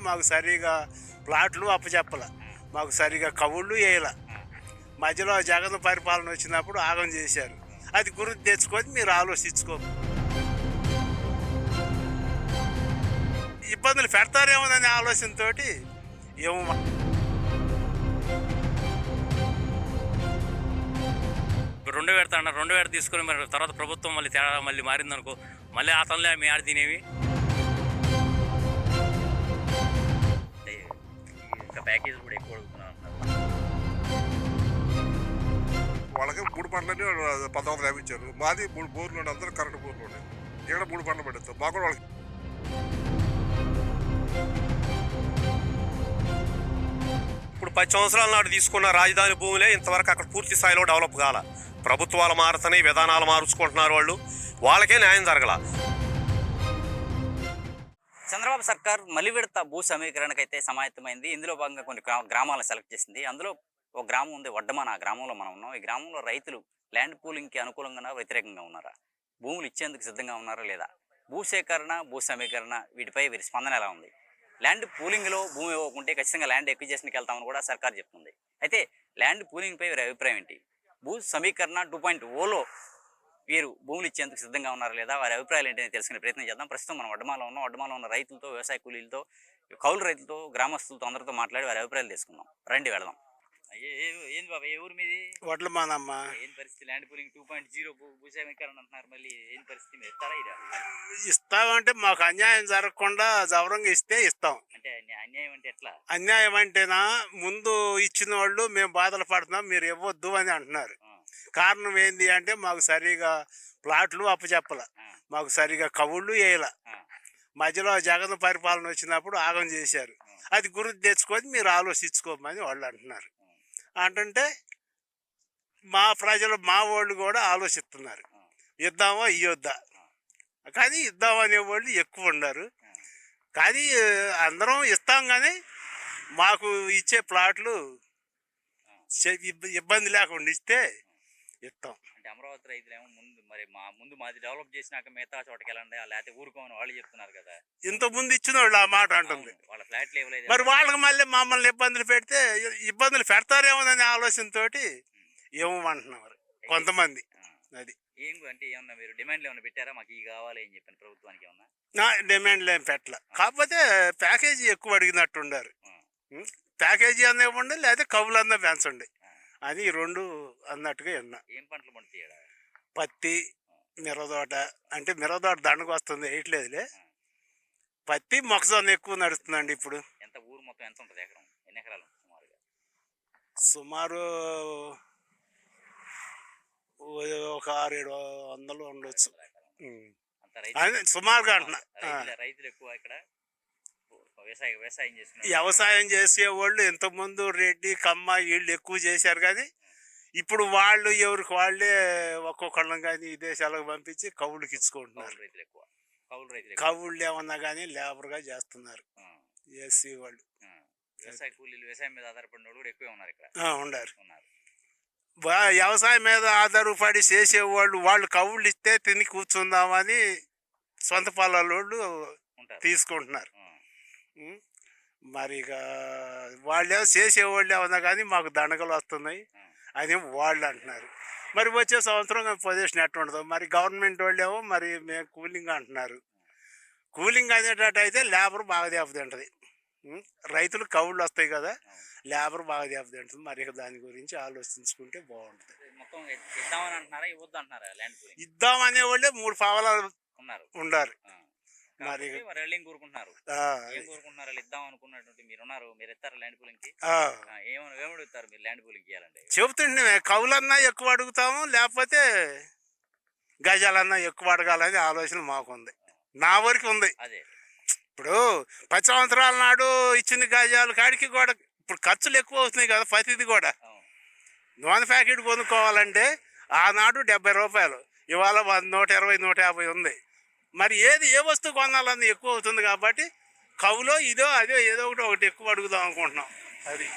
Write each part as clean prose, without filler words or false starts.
మాకు సరిగా ప్లాట్లు అప్పచెప్పల, మాకు సరిగా కవుళ్ళు వేయాల. మధ్యలో జగన్ పరిపాలన వచ్చినప్పుడు ఆగం చేశారు. అది గుర్తు తెచ్చుకొని మీరు ఆలోచించుకో. ఇబ్బందులు పెడతారేమోననే ఆలోచనతో ఏమో. రెండో విడత అన్నారు, రెండో విడత తీసుకొని మరి తర్వాత ప్రభుత్వం మళ్ళీ తేడా మళ్ళీ మారిందనుకో, మళ్ళీ ఆ తనలే మీ ఆడ తినేవి. ఇంకా ప్యాకేజ్ కూడా ఎక్కువ అడుగుతున్నాను అంటారు. వాళ్ళకి 3 పంటలని 1450 ఇచ్చారు. మాది 3 బోర్లు ఉండే, అందరూ కరెంట్ బోర్లు ఉన్నాయి. ఇక్కడ 3 పంటలు పడేస్తాం. మాకు కూడా వాళ్ళకి ఇప్పుడు 10 సంవత్సరాల నాడు తీసుకున్న రాజధాని భూములే ఇంతవరకు అక్కడ పూర్తి స్థాయిలో డెవలప్ కాల. ప్రభుత్వాలు మారుతున్నాయి, విధానాలు మార్చుకుంటున్నారు, వాళ్ళకే న్యాయం జరగల. చంద్రబాబు సర్కార్ మళ్ళీ విడత భూ సమీకరణకైతే సమాయత్తమైంది. ఇందులో భాగంగా కొన్ని గ్రామాలను సెలెక్ట్ చేసింది. అందులో ఒక గ్రామం ఉంది వడ్డమాన. ఆ గ్రామంలో మనం ఉన్నాం. ఈ గ్రామంలో రైతులు ల్యాండ్ పూలింగ్కి అనుకూలంగా వ్యతిరేకంగా ఉన్నారా, భూములు ఇచ్చేందుకు సిద్ధంగా ఉన్నారా లేదా, భూసేకరణ భూ సమీకరణ వీటిపై వీరి స్పందన ఎలా ఉంది, ల్యాండ్ పూలింగ్లో భూమి ఇవ్వకుంటే ఖచ్చితంగా ల్యాండ్ ఎక్విజిషన్కి వెళ్తామని కూడా సర్కార్ చెప్తుంది. అయితే ల్యాండ్ పూలింగ్పై వీరి అభిప్రాయం ఏంటి, భూ సమీకరణ 2.0లో వీరు భూములు ఇచ్చేందుకు సిద్ధంగా ఉన్నారా లేదా, వారి అభిప్రాయాలు ఏంటని తెలుసుకునే ప్రయత్నం చేద్దాం. ప్రస్తుతం మనం వడ్డమాలో ఉన్నాం. వడ్డమాలో ఉన్న రైతులతో, వ్యవసాయ కూలీలతో, కౌలు రైతులతో, గ్రామస్తులతో అందరితో మాట్లాడి వారి అభిప్రాయాలు తీసుకుందాం. రండి వెళదాం. ఏంది బాబా, ఏ ఊరు మీది? వడ్లమానమ్మ. ఏం పరిస్థితి? ల్యాండ్ పూలింగ్ 2.0 భూ సమీకరణ అంటున్నారు, మళ్ళీ ఏం పరిస్థితి? మీరు ఇస్తారా? ఇదా ఇస్తామంటే మాకు అన్యాయం జరగకుండా జవరంగా ఇస్తే ఇస్తాం. అంటే అన్యాయం అంటే ఎట్లా? అన్యాయం అంటేనా, ముందు ఇచ్చిన వాళ్ళు మేము బాధలు పడుతున్నాం, మీరు ఇవ్వద్దు అని అంటున్నారు. కారణం ఏంది అంటే మాకు సరిగా ప్లాట్లు అప్పచెప్పల, మాకు సరిగా కవుళ్ళు వేయాల. మధ్యలో జగన్ పరిపాలన వచ్చినప్పుడు ఆగం చేశారు. అది గుర్తు తెచ్చుకొని మీరు ఆలోచించుకోమని వాళ్ళు అంటున్నారు. అంటుంటే మా ప్రజలు, మా వాళ్ళు కూడా ఆలోచిస్తున్నారు, ఇద్దామా ఇవ్వద్దా. కానీ ఇద్దామనే వాళ్ళు ఎక్కువ ఉన్నారు. కానీ అందరం ఇస్తాం, కానీ మాకు ఇచ్చే ప్లాట్లు ఇబ్బంది లేకుండా ఇస్తే ఇస్తాం. అంటే అమరావతి రైతులేమో ముందు మాది డెవలప్ చేసినాక మిగతా చోటకి వెళ్ళండి, లేకపోతే ఊరుకోమని వాళ్ళు చెప్తున్నారు కదా. ఇంత ముందు ఇచ్చిన వాళ్ళు ఆ మాట అంటుంది. వాళ్ళ ఫ్లాట్లు ఇవ్వలేదు. మరి వాళ్ళకి మళ్ళీ మమ్మల్ని ఇబ్బందులు పెడితే ఇబ్బందులు పెడతారేమోననే ఆలోచనతో ఏమంటున్నారు కొంతమంది. అది ఏం అంటే ఏమన్నా మీరు డిమాండ్లు ఏమన్నా పెట్టారా, మాకు ఇవి కావాలి అని చెప్పిన ప్రభుత్వానికి? ఏమన్నా నా డిమాండ్లు ఏం పెట్టలే. కాకపోతే ప్యాకేజీ ఎక్కువ అడిగినట్టు ఉండారు. ప్యాకేజీ అన్న ఇవ్వండి, లేదా కవులన్నా పెంచండి అని 2 అన్నట్టుగా విన్నా. ఏం పంటలు పండుతాయి? పత్తి, మిరదోట. అంటే మిరదోట దండకు వస్తుంది, వేయట్లేదులే. పత్తి, మొక్కజొన్న ఎక్కువ నడుస్తుందండి ఇప్పుడు. ఎంత ఊరు మొత్తం ఎంత ఉంటుంది? ఎకరం ఎన్ని ఎకరాలు సుమారుగా? సుమారు ఒక 600-700 ఉండొచ్చు. సుమారుగా అంటున్నా. రైతులు ఎక్కువ ఇక్కడ వ్యవసాయం చేస్తున్నారు. వ్యవసాయం చేసేవాళ్ళు ఇంతకుముందు రెడ్డి, కమ్మ వీళ్ళు ఎక్కువ చేశారు. కానీ ఇప్పుడు వాళ్ళు ఎవరికి వాళ్ళే ఒక్కొక్కళ్ళం కానీ విదేశాలకు పంపించి కవుళ్ళకి ఇచ్చుకుంటున్నారు. కవుళ్ళు ఏమన్నా కానీ లేబర్గా చేస్తున్నారు. ఎస్సీ వాళ్ళు, వ్యవసాయ కూలీలు, వ్యవసాయం మీద ఆధారపడిన వాళ్ళు కూడా ఎక్కువే ఉన్నారు ఇక్కడ. ఉన్నారు. వ్యవసాయం మీద ఆధారపడి చేసేవాళ్ళు, వాళ్ళు కవుళ్ళు ఇస్తే తిని కూర్చుందామని సొంత పొలాలు తీసుకుంటున్నారు. మరి ఇక వాళ్ళే చేసేవాళ్ళు ఏమన్నా కానీ మాకు దండగలు వస్తున్నాయి అని వాళ్ళు అంటున్నారు. మరి వచ్చే సంవత్సరం పొజిషన్ ఎట్లా ఉండదు. మరి గవర్నమెంట్ వాళ్ళు ఏమో మరి మేము కూలింగ్ అంటున్నారు. కూలింగ్ అనేటట్టు అయితే లేబర్ బాగా దెబ్బతింటుంది. రైతులు కవుళ్ళు వస్తాయి కదా, లేబర్ బాగా దెబ్బతింటుంది. మరి ఇక దాని గురించి ఆలోచించుకుంటే బాగుంటుంది. ఇద్దామనే వాళ్ళే 3 పావలాలు ఉన్నారు. మరి కోరుకుంటున్నారు. ఇద్దాం అనుకున్నటువంటి మీరు ఇస్తారా ల్యాండ్ పూలింగ్ కి? ఏమడుగుతారు మీరు ల్యాండ్ పూలింగ్ చేయాలంటే? చెబుతుండే కవులన్నా ఎక్కువ అడుగుతాము, లేకపోతే గజాలన్నా ఎక్కువ అడగాలని ఆలోచన మాకుంది. నా వరకు ఉంది. అదే ఇప్పుడు 10 సంవత్సరాల నాడు ఇచ్చిన గజాల కాడికి కూడా ఇప్పుడు ఖర్చులు ఎక్కువ అవుతున్నాయి కదా. ప్రతిది కూడా నూనె ప్యాకెట్ కొనుక్కోవాలంటే ఆనాడు 70 రూపాయలు, ఇవాళ 120, 150 ఉంది. మరి ఏ వస్తువు కొనాలన్నా ఎక్కువ అవుతుంది. కాబట్టి కవులో ఇదో అదో ఏదో ఒకటి ఎక్కువ అడుగుదాం అనుకుంటున్నాం. అది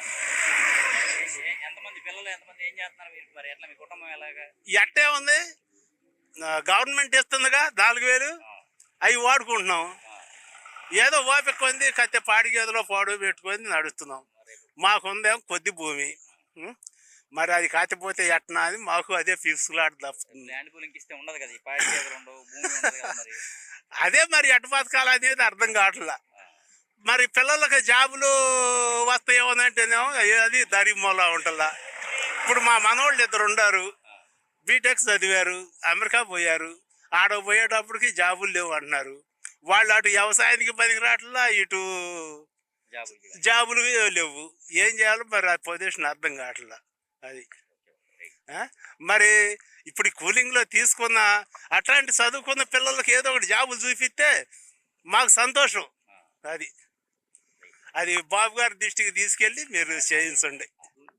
ఎట్టే ఉంది, గవర్నమెంట్ ఇస్తుందిగా 4000, అవి వాడుకుంటున్నాం. ఏదో ఓపిక కొంది కత్తి పాడి గేదెలో పాడు పెట్టుకొని నడుస్తున్నాం. మాకుందేమో కొద్ది భూమి. ఉం? మరి అది కాకపోతే ఎట్నా అని మాకు అదే ఫిక్స్లాట తప్పుతుంది. ల్యాండ్ పూలింగ్ ఇస్తే ఉండదు కదా, ఈ పాడి గేదెలు ఉండవు, భూమి ఉండదు కదా మరి. అదే మరి ఎట్ట బతకాలి అనేది అర్థం కావట్లా. మరి పిల్లలకి జాబులు వస్తాయేమో అంటేనేమో అది దారి మూల ఉంటుందా. ఇప్పుడు మా మనవాళ్ళు 2 ఉన్నారు, బీటెక్ చదివారు, అమెరికా పోయారు. ఆడ పోయేటప్పటికి జాబులు లేవు అంటున్నారు. వాళ్ళు అటు వ్యవసాయానికి పనికి రావట్లా, ఇటు జాబులు లేవు. ఏం చేయాలో మరి ఆ పొజిషన్ అర్థం కావట్లా. అది మరి ఇప్పుడు కూలింగ్లో తీసుకున్న అట్లాంటి చదువుకున్న పిల్లలకి ఏదో ఒకటి జాబులు చూపిస్తే మాకు సంతోషం. అది బాబు గారి దృష్టికి తీసుకెళ్ళి మీరు చేయించండి.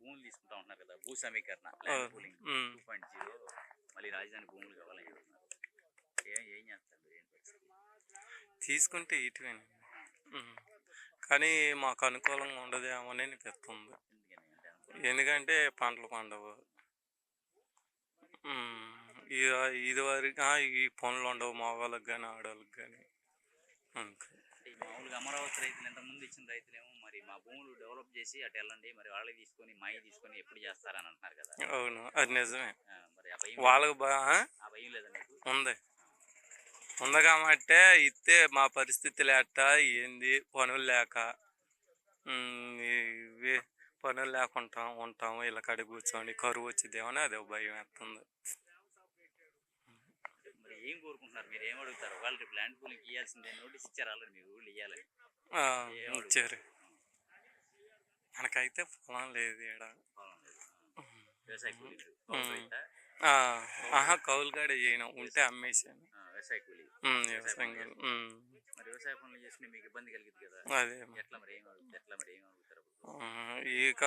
భూములు తీసుకుంటా ఉంటున్నారు కదా, భూ సమీకరణ ల్యాండ్ పూలింగ్ 2.0, మళ్ళీ రాజధాని భూములు కావాలని చెప్తున్నారు. ఏం చేస్తారు? తీసుకుంటే ఇటువేనా, కానీ మాకు అనుకూలంగా ఉండదేమో అని అనిపిస్తుంది. ఎందుకంటే పంటలు పండవు, ఇది వరకు ఈ పనులు ఉండవు మగవాళ్ళకి కానీ ఆడవాళ్ళకి కానీ. మామూలుగా అమరావతి రైతులు ఎంతమంది ఇచ్చిన రైతులేమో మరి మా భూములు డెవలప్ చేసి అటు వెళ్ళండి, మరి వాళ్ళకి తీసుకొని మాయి తీసుకొని ఎప్పుడు చేస్తారని అంటున్నారు కదా. అవును, అది నిజమే. మరి ఆ భయం వాళ్ళకి ఆ భయం లేదా మీకు? ఉంది కాబట్టి ఇస్తే మా పరిస్థితులు ఎట్ట ఏంది, పనులు లేక పనులు లేకుండా ఉంటాము, ఇలా కడి కూర్చొని కరువు వచ్చిద్దేమని అదే భయం వేస్తుంది. మరి ఏం కోరుకుంటున్నారు, మీరు ఏం అడుగుతారు? వాళ్ళు రేపు ల్యాండ్ పూలింగ్ ఇవ్వాల్సిందే, నోటీస్ ఇచ్చారు ఆల్రెడీ, మీ ఊళ్ళు ఇవ్వాలి. ఇచ్చారు. మనకైతే పొలం లేదు ఈడ. వ్యవసాయ కూలీ కౌలు కాడ చేయను, ఉంటే అమ్మేసాను. వ్యవసాయ కూలీ వ్యవసాయం. మరి వ్యవసాయ పనులు చేసుకుని మీకు ఇబ్బంది కలిగింది కదా, అదే ఎట్లా మరి ఏం అడుగుతారు? ఇక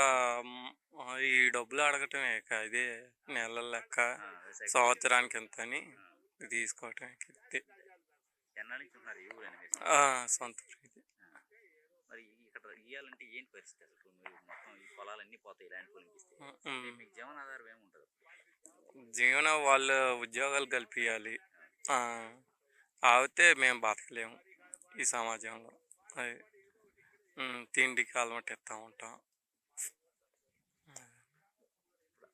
ఈ డబ్బులు అడగటమే, ఇక ఇదే నెలల లెక్క, సంవత్సరానికి ఎంత అని తీసుకోవటం. ఎన్నాళ్ళ నుంచి ఉన్నారు ఈ ఊరు అనేది? సొంత ఇది. మరి ఇక్కడ ఇవ్వాలంటే ఏంటి పరిస్థితి? అసలు మీరు మొత్తం ఈ పొలాలన్నీ పోతాయి ల్యాండ్ పూలింగ్ ఇస్తే, మీకు జీవనాధారం ఏముంటుంది? జీవనం వాళ్ళు ఉద్యోగాలు కల్పించాలి, ఆగితే మేము బతకలేము ఈ సమాజంలో. అది తిండికి అలవాటు ఇస్తూ ఉంటాం.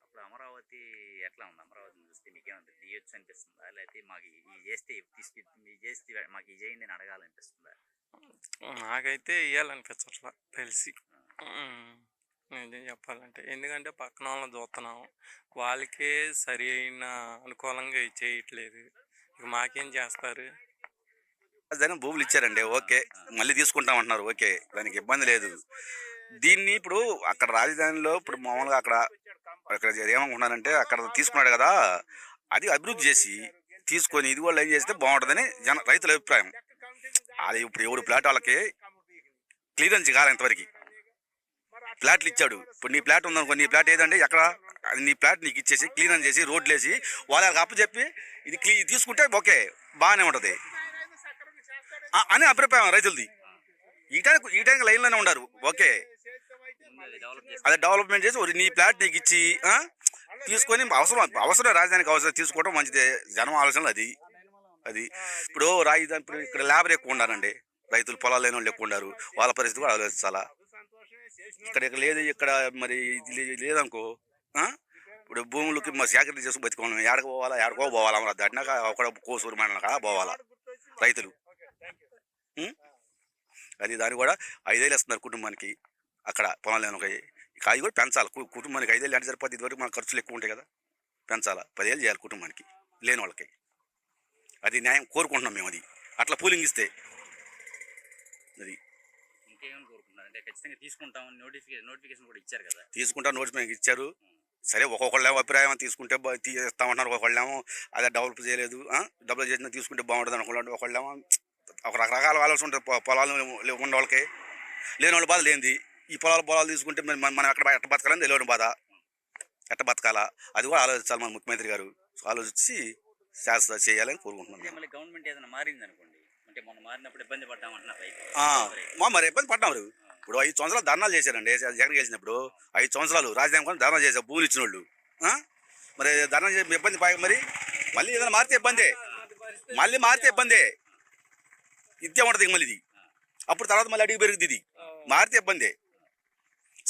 అప్పుడు అమరావతి ఎట్లా ఉంది? అమరావతిని చూస్తే మీకేమంటే తీయొచ్చు అనిపిస్తుందా, లేకపోతే మాకు ఇది చేస్తే మాకు ఇది చేయండి అని అడగాలనిపిస్తుందా? నాకైతే ఇవ్వాలనిపించట్లా తెలిసి, నిజం చెప్పాలంటే. ఎందుకంటే పక్కన వాళ్ళని చూస్తున్నాం, వాళ్ళకే సరి అయిన అనుకూలంగా చేయట్లేదు, ఇక మాకేం చేస్తారు? రాజధాని భూములు ఇచ్చారండి, ఓకే, మళ్ళీ తీసుకుంటాం అంటున్నారు, ఓకే, దానికి ఇబ్బంది లేదు. దీన్ని ఇప్పుడు అక్కడ రాజధానిలో ఇప్పుడు మామూలుగా అక్కడ ఏమనుకుంటున్నారంటే అక్కడ తీసుకున్నాడు కదా, అది అభివృద్ధి చేసి తీసుకొని ఇది వాళ్ళు ఏం చేస్తే బాగుంటుందని రైతుల అభిప్రాయం. అది ఇప్పుడు ఎవరు ప్లాట్ వాళ్ళకి క్లియరెన్స్ కావాలి, ఇంతవరకు ప్లాట్లు ఇచ్చాడు. ఇప్పుడు నీ ప్లాట్ ఉందనుకో, నీ ప్లాట్ ఏదంటే ఎక్కడ అది నీ ప్లాట్ నీకు ఇచ్చేసి క్లీన్ చేసి రోడ్లు వేసి వాళ్ళకి అప్పు చెప్పి ఇది తీసుకుంటే ఓకే బాగానే ఉంటుంది అని అభిప్రాయం రైతులది. ఈ టైంకి లైన్లోనే ఉన్నారు, ఓకే, అదే డెవలప్మెంట్ చేసి నీ ప్లాట్ నీకు ఇచ్చి తీసుకొని అవసరం రాజధానికి అవసరం తీసుకోవడం మంచిదే. జనం ఆలోచనలు అది ఇప్పుడు రాజధాని ఇప్పుడు ఇక్కడ లేబర్ ఎక్కువ ఉన్నారండి, రైతులు పొలాలు లేని వాళ్ళు ఎక్కువ ఉన్నారు, వాళ్ళ పరిస్థితి కూడా ఆలోచించాలా. ఇక్కడ లేదు, ఇక్కడ మరి లేదనుకో, ఇప్పుడు భూములకి మరి సేకరణ చేసుకుని బతుకోవాలి, ఎక్కడికో పోవాలా మరి దాటినాక ఒక కోసూరు మండలం పోవాలా రైతులు. అది దాన్ని కూడా 5 ఏళ్ళు ఇస్తున్నారు కుటుంబానికి, అక్కడ పొలం లేని ఇక అది కూడా పెంచాలి. కుటుంబానికి 5 ఏళ్ళు అంటే సరిపోతే, ఇదివరకు మన ఖర్చులు ఎక్కువ ఉంటాయి కదా, పెంచాలా, 10 ఏళ్ళు చేయాలి కుటుంబానికి లేని వాళ్ళకి. అది న్యాయం కోరుకుంటున్నాం మేము, అది అట్లా పూలింగ్ ఇస్తే. అది ఇంకేమని కోరుకుంటున్నారు అంటే ఖచ్చితంగా తీసుకుంటామని నోటిఫికేషన్ కూడా ఇచ్చారు కదా, నోటిఫికేషన్ ఇచ్చారు. సరే, ఒక్కొక్కళ్ళేమో అభిప్రాయం తీసుకుంటే ఇస్తామంటున్నారు, ఒకళ్ళేమో అదే డెవలప్ చేయలేదు, డెవలప్ చేసినా తీసుకుంటే బాగుంటుంది అనుకుంటారు, ఒకళ్ళేమో ఒక రకరకాల ఆలోచన ఉంటుంది. పొలాలు ఉన్న వాళ్ళకి లేని వాళ్ళ బాధ లేనిది, ఈ పొలాలు తీసుకుంటే మనం ఎట్ట బతకాలని తెలియని బాధ, ఎట్ట బతకాలా అది కూడా ఆలోచించాలి. మన ముఖ్యమంత్రి గారు ఆలోచించి చేయాలని కోరుకుంటున్నాం. మళ్ళీ గవర్నమెంట్ ఏదైనా మారింది అనుకోండి, అంటే మొన్న మారినప్పుడు ఇబ్బంది పడ్డామంటున్నారు. మరి ఇబ్బంది పడ్డాము. ఇప్పుడు 5 సంవత్సరాలు ధర్నాలు చేశారండి, జగన్ గెలిచినప్పుడు 5 సంవత్సరాలు రాజధాని కోసం ధర్నా చేశారు, భూములు ఇచ్చిన వాళ్ళు. మరి ధర్నా చేసి ఇబ్బంది మరి మళ్ళీ ఏదైనా మారితే ఇబ్బందే, మళ్ళీ మారితే ఇబ్బందే, ఇదే ఉంటుంది మళ్ళీ ఇది. అప్పుడు తర్వాత మళ్ళీ అడిగి పెరుగుతుంది ఇది మారితే ఇబ్బంది.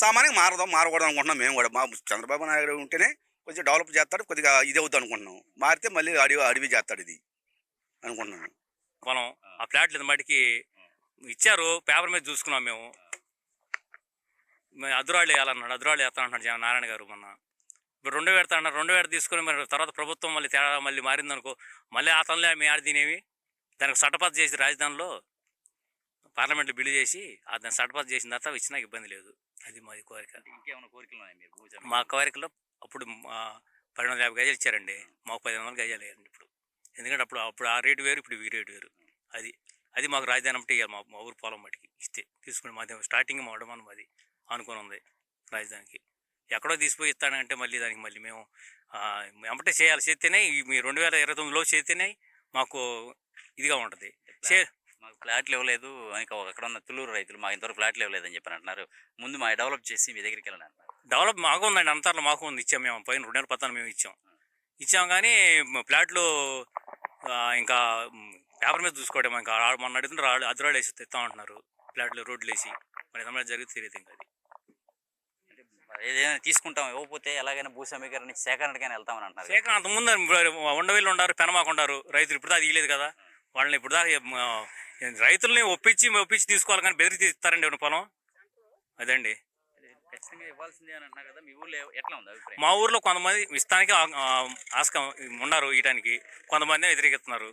సామాన్యంగా మారకూడదు అనుకుంటున్నాం మేము కూడా. మా చంద్రబాబు నాయుడు ఉంటేనే కొంచెం డెవలప్ చేస్తాడు, కొద్దిగా ఇది అవుతుంది అనుకుంటున్నాం. మారితే మళ్ళీ అడవి చేస్తాడు ఇది అనుకుంటున్నాను. పొలం ఆ ఫ్లాట్లు మటుకి ఇచ్చారు, పేపర్ మీద చూసుకున్నాం మేము. అదురాళ్ళు వేయాలన్నాడు, అదురాళ్ళు వేస్తా అంటున్నాడు నారాయణ గారు మొన్న. ఇప్పుడు 2 పెడతా అన్నారు, 2 పెడత తీసుకుని మరి తర్వాత ప్రభుత్వం మళ్ళీ తేడా మళ్ళీ మారిందనుకో, మళ్ళీ ఆ తనలే మీ ఆడ తినేవి. దానికి చట్టపాత చేసి రాజధానిలో పార్లమెంట్లో బిల్లు చేసి దాన్ని చట్టపాత చేసిన తర్వాత ఇచ్చినా ఇబ్బంది లేదు. అది మాది కోరిక. ఇంకేమైనా కోరికలు ఉన్నాయి మీరు భూ సమీకరణ? మా కోరికలో అప్పుడు 1250 గజాలు ఇచ్చారండి, మాకు 1500 గజాలు వేయండి ఇప్పుడు. ఎందుకంటే అప్పుడు ఆ రేటు వేరు, ఇప్పుడు ఈ రేటు వేరు. అది మాకు రాజధాని అంటే ఇవ్వాలి. మా ఊరు పొలం మటుకి ఇస్తే తీసుకుని మాది స్టార్టింగ్ మా వడమానం అది అనుకుని ఉంది రాజధానికి. ఎక్కడో తీసిపోయి ఇస్తానంటే మళ్ళీ దానికి మళ్ళీ మేము వెంబటే చేయాలి. చేస్తేనే మీ 2029లో చేస్తేనే మాకు ఇదిగా ఉంటుంది. మాకు ఫ్లాట్లు ఇవ్వలేదు ఇంకా అక్కడ ఉన్న తుళ్ళూరు రైతులు మాకు ఇంతవరకు ఫ్లాట్లు ఇవ్వలేదని చెప్పని అంటున్నారు. ముందు మా డెవలప్ చేసి మీ దగ్గరికి వెళ్ళాలి అంటున్నారు. డెవలప్ మాకు ఉందండి, అంతర్లో మాకు ఉంది. ఇచ్చాం మేము పైన 2010 మేము ఇచ్చాం కానీ ఫ్లాట్లు ఇంకా పేపర్ మీద చూసుకోవడం. ఇంకా మొన్న అడుగుతుంటే అదురాళ్ళు వేసి తెస్తామంటున్నారు, ఫ్లాట్లు రోడ్లు వేసి. మరి ఏదైనా జరిగితే తెలియదు ఇంకా. అది ఏదైనా తీసుకుంటాం, ఇవ్వకపోతే ఎలాగైనా భూ సమీకరణ సేకరణకైనా వెళ్తామని అంటున్నారు. సేకరణ అంతకుముందు ఉండవీళ్ళు ఉండారు, పెనమాకు ఉండారు రైతులు. ఇప్పుడు దాకా ఇవ్వలేదు కదా వాళ్ళని. ఇప్పుడు దాకా రైతుల్ని ఒప్పించి తీసుకోవాలి కానీ బెదిరించి ఇస్తారండి ఎవరి పొలం. అదండి ఖచ్చితంగా ఇవ్వాల్సిందే అని అంటున్నారు కదా. మీ ఊళ్ళో ఎట్లా ఉంది అభిప్రాయం? మా ఊర్లో కొంతమంది ఇస్తానికి ఆస్కం ఉన్నారు, ఇయటానికి కొంతమంది వ్యతిరేకిస్తున్నారు.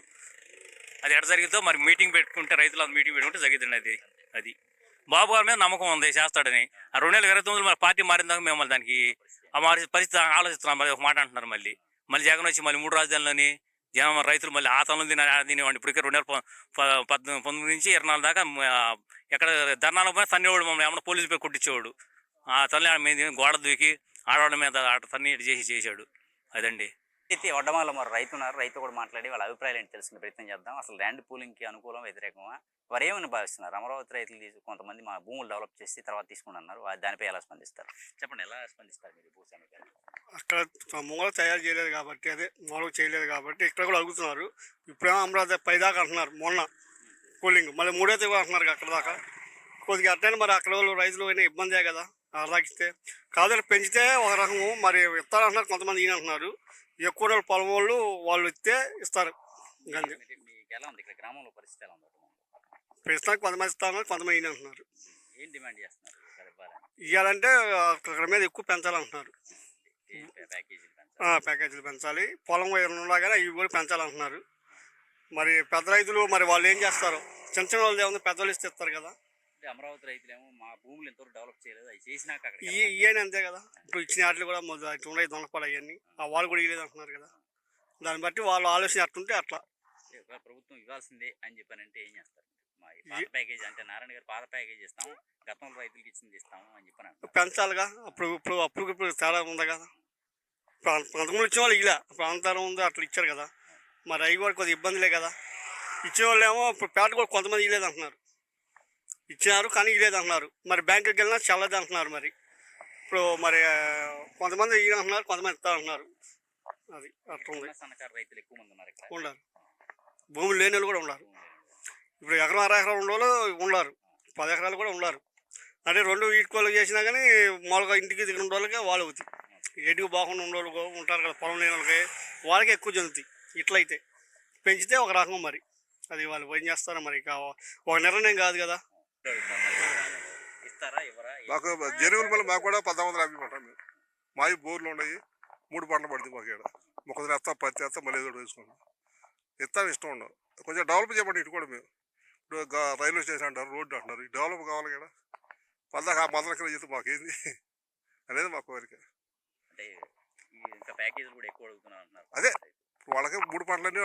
అది ఎక్కడ జరిగితే మరి మీటింగ్ పెట్టుకుంటే రైతులు మీటింగ్ పెట్టుకుంటే జరిగిద్దండి. అది బాబు గారి మీద నమ్మకం ఉంది, చేస్తాడని. ఆ 2029 మరి పార్టీ మారిన దాకా మేము మళ్ళీ దానికి పరిస్థితి ఆలోచిస్తున్నాం. మరి ఒక మాట అంటున్నారు మళ్ళీ జగన్ వచ్చి మళ్ళీ 3 రాజధానులని జనం రైతులు మళ్ళీ ఆ తనలు తినేవాడి. ఇప్పటికే 2019 నుంచి 24 దాకా ఎక్కడ ధర్నాల మీద తన్నేవాడు, మమ్మల్ని ఏమన్నా పోలీసు పోయి కొట్టించేవాడు. ఆ తల్లి మీద గోడ దూకి ఆడవాళ్ళ మీద తన్ని చేశాడు. అదండి. అయితే వడ్డమాల మరి రైతు ఉన్నారు, రైతు కూడా మాట్లాడి వాళ్ళ అభిప్రాయాలు ఏంటి తెలుసుకునే ప్రయత్నం చేద్దాం. అసలు ల్యాండ్ పూలింగ్కి అనుకూలం వ్యతిరేకమా, వారు ఏమని భావిస్తున్నారు? అమరావతి రైతులు కొంతమంది మా భూములు డెవలప్ చేసి తర్వాత తీసుకున్నారు, దానిపై ఎలా స్పందిస్తారు? చెప్పండి, ఎలా స్పందిస్తారు మీరు భూ సమీకరణ? అక్కడ మూల తయారు చేయలేదు కాబట్టి, అదే మూలకు చేయలేదు కాబట్టి ఇక్కడ కూడా అడుగుతున్నారు. ఇప్పుడేమో అమరావతి పైదాకా అంటున్నారు, మొన్న కూలింగ్ మళ్ళీ 3వ తేదీ అంటున్నారు అక్కడ దాకా. కొద్దిగా అట్లనే మరి అక్కడ వాళ్ళు రైతులు అయినా ఇబ్బందే కదా అర్ధాకిస్తే. కాదని పెంచితే ఒక రకము, మరి ఇస్తారంటున్నారు కొంతమంది ఈయన అంటున్నారు. ఎక్కువ రోజులు పొలం వాళ్ళు ఇస్తే ఇస్తారు. మీకు ఎలా ఉంది ఇక్కడ గ్రామంలో పరిస్థితి ఎలా ఉంది? ప్రస్తుతానికి కొంతమంది ఇస్తారు, కొంతమంది ఈయన అంటున్నారు. ఏం డిమాండ్ చేస్తున్నారు? ఇవ్వాలంటే అక్కడ మీద ఎక్కువ పెంచాలంటున్నారు. ప్యాకేజీలు పెంచాలి, పొలం ఉండగానే ఇవి కూడా పెంచాలంటున్నారు. మరి పెద్ద రైతులు మరి వాళ్ళు ఏం చేస్తారు? చిన్న వాళ్ళు ఏమన్నా పెద్దలు ఇస్తే ఇస్తారు కదా. అమరావతి రైతులేమో మా భూములు ఎంతవరకు డెవలప్ చేయలేదు, అవి చేసినాక ఇవన్నీ అంతే కదా. ఇప్పుడు ఇచ్చిన వాటిని కూడా ఇట్లా ఉన్నాయి దొంగపాలు అవన్నీ, వాళ్ళు కూడా ఇవ్వలేదు అంటున్నారు కదా. దాన్ని బట్టి వాళ్ళు ఆలోచన అట్టుంటే అట్లా. ప్రభుత్వం ఇవ్వాల్సిందే అని చెప్పానంటే ఏం చేస్తారు? పాత ప్యాకేజ్ అంటే నారాయణ గారు పాత ప్యాకేజ్ ఇస్తాము, గతంలో రైతులకి ఇచ్చింది ఇస్తాము అని చెప్పాను. పెంచాలిగా. ఇప్పుడు తేడా ఉంది కదా. పంతకుముందు ఇచ్చిన వాళ్ళు ఇలా ప్రాంతాలు ఉంది అట్లా ఇచ్చారు కదా. మరి అవి కూడా కొద్దిగా ఇబ్బందిలే కదా. ఇచ్చే వాళ్ళు ఏమో ఇప్పుడు పేట కూడా కొంతమంది ఇవ్వలేదు అంటున్నారు, ఇచ్చినారు కానీ ఇవ్వలేదు అంటున్నారు. మరి బ్యాంకుకి వెళ్ళినా చల్లదు అంటున్నారు. మరి ఇప్పుడు మరి కొంతమంది ఇవ్వ అంటున్నారు, కొంతమంది ఇస్తా అంటున్నారు. అది అట్లా ఉంది. సన్నకారు రైతులు ఎక్కువ మంది ఉన్నారు ఇక్కడ. ఉన్నారు, భూములు లేని వాళ్ళు కూడా ఉన్నారు. ఇప్పుడు ఎకరం 6 ఎకరాలు ఉండేవాళ్ళు ఉన్నారు, 10 ఎకరాలు కూడా ఉన్నారు. అంటే 2 ఈటుకోళ్ళు చేసినా కానీ మామూలుగా ఇంటికి దిగిన వాళ్ళకే వాళ్ళు అవుతాయి. ఎటుకు బాగుండా ఉండేవాళ్ళు ఉంటారు కదా, పొలం లేని వాళ్ళకి వాళ్ళకే ఎక్కువ చెందుతాయి. ఇట్లయితే పెంచితే ఒక రకం. మరి అది వాళ్ళు ఏం చేస్తారో మరి. ఒక నిర్ణయం కాదు కదా. మాకు జనువుల మళ్ళీ మాకు కూడా 1450 పంట. మావి బోర్లు ఉన్నాయి, 3 పంటలు పడుతుంది మాకు. ఇక్కడ మొక్కజొన్న వేస్తాం, పత్తి వేస్తాం, మళ్ళీ ఏదో వేసుకుంటాం. ఇస్తాం ఇష్టం ఉండవు. కొంచెం డెవలప్ చేయమండి. ఇటు కూడా మేము ఇప్పుడు రైల్వే స్టేషన్ అంటారు, రోడ్డు అంటున్నారు. ఈ డెవలప్ కావాలి కదా. 10 ఎకరాలు చేస్తే మాకేంది అనేది మా కోరిక. అదే వాళ్ళకి 3 పంటలన్నీ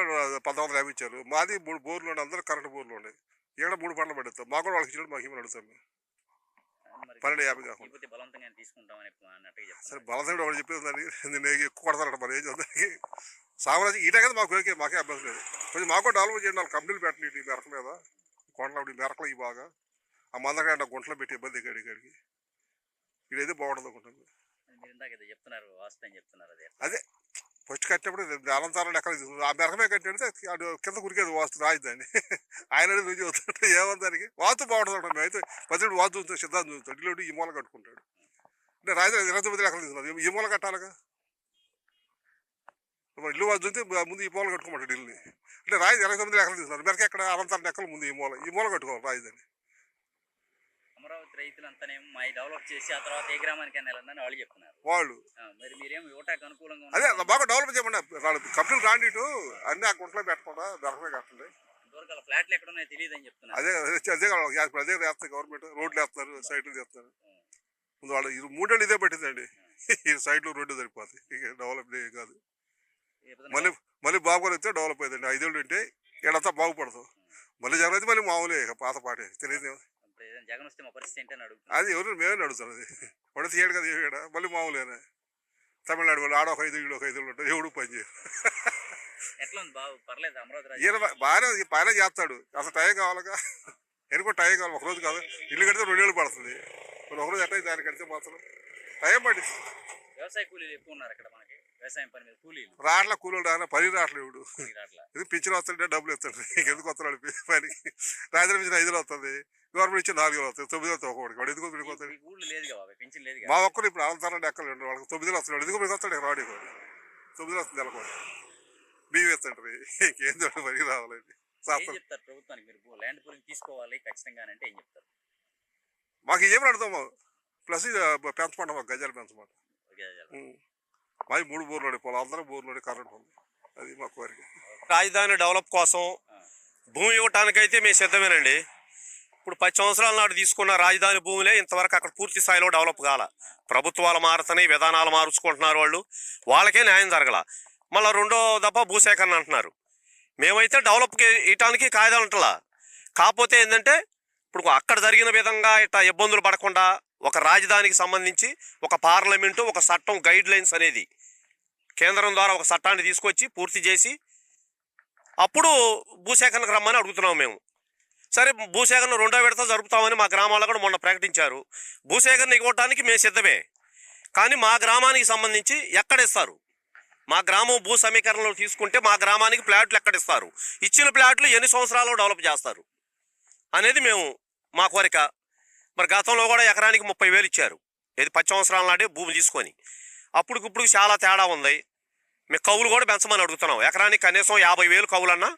1450 ఇచ్చారు. మాది 3 బోర్లు ఉన్నాయి, అందరూ కరెంట్ బోర్లు ఉన్నాయి. ఇక్కడ 3 పంటలు పడేస్తాం. మాకు కూడా వాళ్ళకి ఇచ్చినట్టు మాకు ఏమని అడుగుతాం మేము. 1250 కాకుండా సరే బలవంతంగా ఒకటి చెప్పేది దాన్ని నేను ఎక్కువ కొడతానంట. మరి ఏం చేద్దానికి సామ్రాజ్యం ఇటే కదా మాకు ఓకే, మాకే అభ్యాసం లేదు. కొంచెం మాకు కూడా డెవలప్ చేయండి. వాళ్ళు కంపెనీలు పెట్టండి ఈ మెరక మీద, కొండలు మెరకలు ఈ బాగా ఆ మందకంట గుంటలో పెట్టి ఇబ్బంది ఇక్కడికి ఇదైతే బాగుంటుంది అనుకుంటుంది. చెప్తున్నారు అదే ఫస్ట్ కట్టినప్పుడు అనంతరం ఎక్కడ తీసుకుంటారు ఆ మెరకమే కట్టినట్టు అటు కింద కురికేది వాస్తు రాజధాని ఆయన రుచి చూస్తుంటే ఏమందానికి వాస్తు బాగుంటుంది అయితే పదిహేడు వాస్తు చూస్తాడు సిద్ధాంతం చూస్తాడు ఇల్లు ఈ మూల కట్టుకుంటాడు అంటే రాజధాని 29 ఎకరాలు తీసుకున్నారు ఈ మూల కట్టాలిగా ఇల్లు వాస్తు చూస్తే ముందు ఈ మూల కట్టుకోమంటాడు ఇల్లు అంటే రాజధాని 29 ఎకరాలు తీసుకున్నారు మెరక ఎక్కడ అనంతరం ఎక్కలు ముందు ఈ మూల కట్టుకోవాలి రాజధాని. అమరావతి రైతులంతానేమో మా డెవలప్ చేసి ఆ తర్వాత ఏ గ్రామానికైనా వెళ్ళండి వాళ్ళు చెప్తున్నారు. వాళ్ళు మరి మీరేమో యువటకు అనుకూలంగా అదే బాగా డెవలప్ చేయమన్నా కంపెనీలు రాండి ఇటు అన్ని ఆ గుంటలో పెట్టకుండా మెరకమే కట్టండి. ఇంతవరకు అలా ఫ్లాట్లు ఎక్కడ ఉన్నాయో తెలియదు అని చెప్తున్నారు. అదే ఇప్పుడు అదే వేస్తారు గవర్నమెంట్ రోడ్లు వేస్తున్నారు సైట్లు చేస్తారు ముందు వాళ్ళు 3 ఏళ్ళు ఇదే పెట్టిందండి ఈ సైడ్లో రోడ్డు సరిపోతుంది ఇక డెవలప్ కాదు. మళ్ళీ బాగుపడి వస్తే డెవలప్ అయిందండి 5 ఏళ్ళు ఉంటే ఏడంతా బాగుపడతాం మళ్ళీ జగన్ అయితే మళ్ళీ మామూలే ఇక పాత పాటే తెలియదు. జగన్ వస్తే మా పరిస్థితి ఏంటని అడుగుతుంది. అది ఎవరు మేమే నడుస్తాం అది వాడు తీయడు కదా ఏడా మళ్ళీ మామూలేనా తమిళనాడు వాళ్ళు ఆడ ఒక 5 ఈడు ఒక 5 ఏళ్ళు ఉంటారు ఎవడు పని చేయరు. ఎట్లా ఉంది బాబు పర్లేదు అమరావతి ఈయన బాగానే చేస్తాడు అసలు టైం కావాలిగా ఎనుకో టైం కావాలి ఒకరోజు కాదు ఇల్లు కడితే 2 ఏళ్ళు పడుతుంది మరి ఒకరోజు ఎట్లా దాన్ని కడితే మాత్రం టైం పట్టింది. వ్యవసాయ కూలీలు ఎక్కువ ఉన్నారు ఇక్కడ మనకి వ్యవసాయం పని మీద కూలీలు రాట్ల కూలీలు రానా పని రావట్లేదు ఇవిడు అట్లా ఇది పింఛన్ వస్తుంటే డబ్బులు ఇస్తాడు ఎందుకు వస్తున్నాడు పనికి రాజధాని పింఛన్ 5 వస్తుంది గవర్నమెంట్ ఇచ్చి 4 వస్తుంది 9 వస్తుంది ఒకటి వాడు ఎందుకు విడిపోతాడు ఊళ్ళు లేదు బాబు పెన్షన్ లేదు మా ఒక్కరు ఇప్పుడు అనంతరం ఎక్కలేండి వాళ్ళకి 9 వస్తున్నాడు ఎందుకు విడిపోతాడు రాడు 9 వస్తుంది నెలకోటి బియ్యం ఇస్తాడు ఇంకేం పనికి రావాలండి. ఏం చెప్తారు ప్రభుత్వానికి మీరు ల్యాండ్ పూలింగ్ తీసుకోవాలి ఖచ్చితంగా అంటే ఏం చెప్తారు? మాకు ఏమి అడుగుతాము ప్లస్ పెంచమంటాం మాకు గజాలు పెంచమాట మాది 3 బోర్లు పొలం అందరూ బోర్లు కరెంట్ ఉంది అది మా కోరిక. రాజధాని డెవలప్ కోసం భూమి ఇవ్వటానికైతే మేము సిద్ధమేనండి. ఇప్పుడు 10 సంవత్సరాల నాడు తీసుకున్న రాజధాని భూములే ఇంతవరకు అక్కడ పూర్తి స్థాయిలో డెవలప్ కాల. ప్రభుత్వాలు మారుతున్నాయి విధానాలు మార్చుకుంటున్నారు వాళ్ళకే న్యాయం జరగల. మళ్ళీ రెండో దఫా భూసేకరణ అంటున్నారు. మేమైతే డెవలప్కి ఇవ్వటానికి కాయిదాలు ఉంటలా. కాకపోతే ఏంటంటే ఇప్పుడు అక్కడ జరిగిన విధంగా ఇట్లా ఇబ్బందులు పడకుండా ఒక రాజధానికి సంబంధించి ఒక పార్లమెంటు ఒక చట్టం గైడ్ లైన్స్ అనేది కేంద్రం ద్వారా ఒక చట్టాన్ని తీసుకొచ్చి పూర్తి చేసి అప్పుడు భూసేకరణకు రమ్మని అడుగుతున్నాం మేము. సరే భూసేకరణ 2వ విడత జరుపుతామని మా గ్రామాల్లో కూడా మొన్న ప్రకటించారు. భూసేకరణ ఇవ్వటానికి మేము సిద్ధమే. కానీ మా గ్రామానికి సంబంధించి ఎక్కడిస్తారు? మా గ్రామం భూ సమీకరణలో తీసుకుంటే మా గ్రామానికి ప్లాట్లు ఎక్కడిస్తారు? ఇచ్చిన ప్లాట్లు ఎన్ని సంవత్సరాల్లో డెవలప్ చేస్తారు అనేది మా కోరిక. మరి గతంలో కూడా ఎకరానికి 30,000 ఇచ్చారు. ఇది 10 సంవత్సరాల నాడే భూమి తీసుకొని. అప్పటికిప్పుడు చాలా తేడా ఉంది. మేము కవులు కూడా పెంచమని అడుగుతున్నాం. ఎకరానికి కనీసం 50,000 కవులన్నా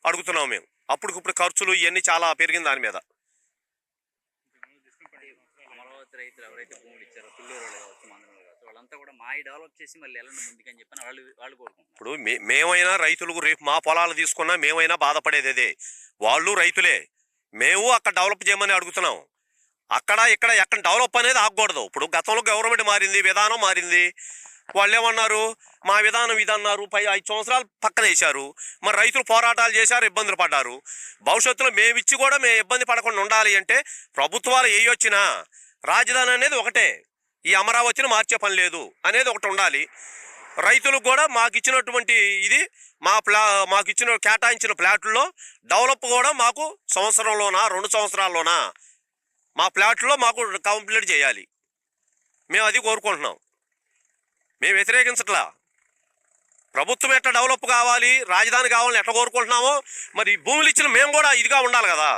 అడుగుతున్నాం మేము. అప్పటికిప్పుడు ఖర్చులు ఇవన్నీ చాలా పెరిగింది దాని మీద. అమరావతి రైతులు ఎవరైతే భూములు ఇచ్చారో పిల్లలు కావచ్చు మందరం కావచ్చు వాళ్ళంతా కూడా మా డెవలప్ చేసి మళ్ళీ వెళ్ళండి ముందుకని చెప్పని వాళ్ళు కోరుకుంటున్నారు. ఇప్పుడు మేమైనా రైతులకు రేపు మా పొలాలు తీసుకున్నా మేమైనా బాధపడేది అదే. వాళ్ళు రైతులే. మేము అక్కడ డెవలప్ చేయమని అడుగుతున్నాం. అక్కడ ఇక్కడ ఎక్కడ డెవలప్ అనేది ఆగకూడదు. ఇప్పుడు గతంలో గవర్నమెంట్ మారింది విధానం మారింది. వాళ్ళు ఏమన్నారు మా విధానం ఇదన్నారు. 5 సంవత్సరాలు పక్కన వేశారు. మరి రైతులు పోరాటాలు చేశారు ఇబ్బందులు పడ్డారు. భవిష్యత్తులో మేమిచ్చి కూడా మేము ఇబ్బంది పడకుండా ఉండాలి అంటే ప్రభుత్వాలు ఏ వచ్చినా రాజధాని అనేది ఒకటే. ఈ అమరావతిని మార్చే పని లేదు అనేది ఒకటి ఉండాలి. రైతులకు కూడా మాకు ఇచ్చినటువంటి ఇది మాకు ఇచ్చిన కేటాయించిన ప్లాట్లలో డెవలప్ కూడా మాకు సంవత్సరంలోనా 2 సంవత్సరాల్లోనా మా ప్లాట్లో మాకు కంప్లీట్ చేయాలి. మేము అది కోరుకుంటున్నాం. మేము వ్యతిరేకించట్లా. ప్రభుత్వం ఎట్లా డెవలప్ కావాలి రాజధాని కావాలని ఎట్లా కోరుకుంటున్నామో మరి భూములు ఇచ్చిన మేము కూడా ఇదిగా ఉండాలి కదా.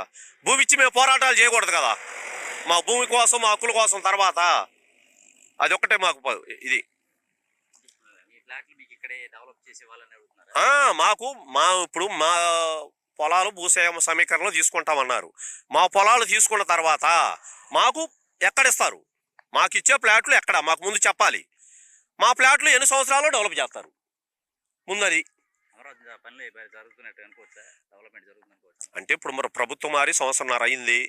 భూమి ఇచ్చి మేము పోరాటాలు చేయకూడదు కదా. మా భూమి కోసం మా హక్కుల కోసం తర్వాత అది ఒక్కటే మాకు ఇది. ఇప్పుడు మా పొలాలు సమీకరణలో తీసుకుంటామన్నారు. మా పొలాలు తీసుకున్న తర్వాత మాకు ఎక్కడిస్తారు? మాకు ఇచ్చే ప్లాట్లు ఎక్కడ మాకు ముందు చెప్పాలి. మా ప్లాట్లు ఎన్ని సంవత్సరాలు డెవలప్ చేస్తారు ముందది అంటే ఇప్పుడు మరి ప్రభుత్వం మారి 1.5 సంవత్సరం అయింది.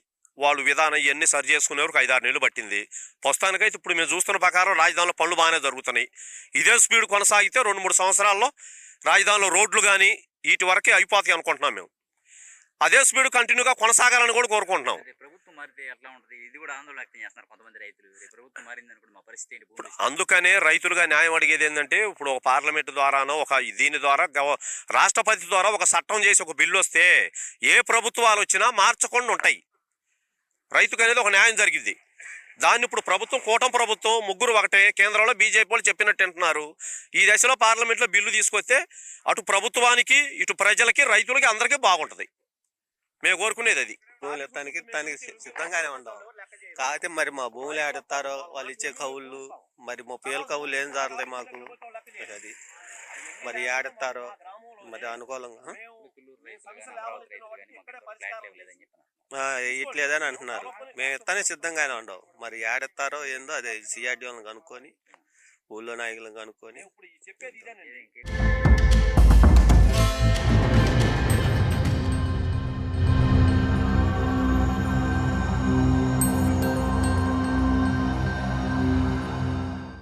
వాళ్ళు విధానం ఇవన్నీ సరి చేసుకునే వరకు 5-6 నెలలు పట్టింది. ప్రస్తుతానికైతే ఇప్పుడు మేము చూస్తున్న ప్రకారం రాజధానిలో పనులు బాగానే జరుగుతున్నాయి. ఇదే స్పీడ్ కొనసాగితే 2-3 సంవత్సరాల్లో రాజధానిలో రోడ్లు కానీ వీటి వరకే అయిపోతాయి అనుకుంటున్నాం మేము. అదే స్పీడ్ కంటిన్యూగా కొనసాగాలని కూడా కోరుకుంటున్నాం. అందుకనే రైతులుగా న్యాయం అడిగేది ఏంటంటే ఇప్పుడు ఒక పార్లమెంట్ ద్వారానో ఒక దీని ద్వారా రాష్ట్రపతి ద్వారా ఒక చట్టం చేసి ఒక బిల్లు వస్తే ఏ ప్రభుత్వాలు వచ్చినా మార్చకుండా ఉంటాయి. రైతుకు అనేది ఒక న్యాయం జరిగింది. దాన్ని ఇప్పుడు ప్రభుత్వం కూటమి ప్రభుత్వం ముగ్గురు ఒకటే, కేంద్రంలో బీజేపీ వాళ్ళు చెప్పినట్టు వింటున్నారు. ఈ దశలో పార్లమెంట్లో బిల్లు తీసుకొస్తే అటు ప్రభుత్వానికి ఇటు ప్రజలకి రైతులకి అందరికీ బాగుంటుంది. మేము కోరుకునేది అది. భూములు ఎత్తానికి సిద్ధంగానే ఉండవు. కాకపోతే మరి మా భూములు ఆడతారో వాళ్ళు ఇచ్చే కవుళ్ళు మరి 30,000 కవులు ఏం జరుగుతాయి మాకు అది మరి ఆడతారో మరి అనుకూలంగా ఇట్లేదని అంటున్నారు. మేము ఎత్తానే సిద్ధంగానే ఉండవు. మరి ఆడతారో ఏందో అదే సిఆర్డీ వాళ్ళని కనుక్కొని ఊళ్ళో నాయకులను కనుక్కొని